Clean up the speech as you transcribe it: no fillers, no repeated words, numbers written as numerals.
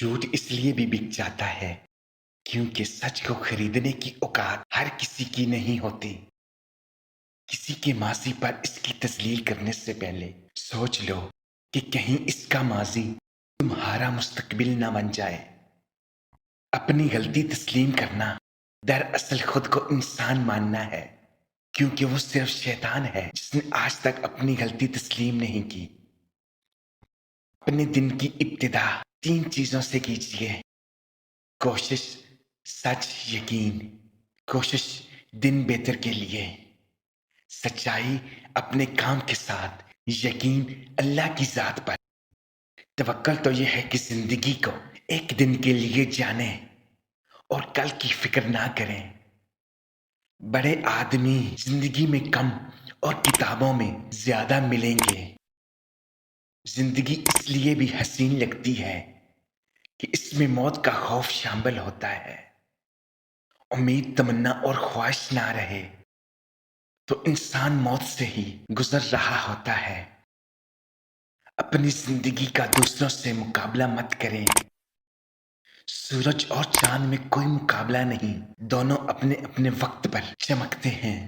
جھوٹ اس لیے بھی بک جاتا ہے کیونکہ سچ کو خریدنے کی اوقات ہر کسی کی نہیں ہوتی۔ کسی کے ماضی پر اس کی تسلیل کرنے سے پہلے سوچ لو کہ کہیں اس کا ماضی تمہارا مستقبل نہ بن جائے۔ اپنی غلطی تسلیم کرنا دراصل خود کو انسان ماننا ہے، کیونکہ وہ صرف شیطان ہے جس نے آج تک اپنی غلطی تسلیم نہیں کی۔ اپنے دن کی ابتدا 3 چیزوں سے کیجیے: کوشش، سچ، یقین۔ کوشش دن بہتر کے لیے، سچائی اپنے کام کے ساتھ، یقین اللہ کی ذات پر۔ توکل تو یہ ہے کہ زندگی کو ایک دن کے لیے جانیں اور کل کی فکر نہ کریں۔ بڑے آدمی زندگی میں کم اور کتابوں میں زیادہ ملیں گے۔ زندگی اس لیے بھی حسین لگتی ہے کہ اس میں موت کا خوف شامل ہوتا ہے۔ امید، تمنا اور خواہش نہ رہے تو انسان موت سے ہی گزر رہا ہوتا ہے۔ اپنی زندگی کا دوسروں سے مقابلہ مت کریں۔ سورج اور چاند میں کوئی مقابلہ نہیں، دونوں اپنے اپنے وقت پر چمکتے ہیں۔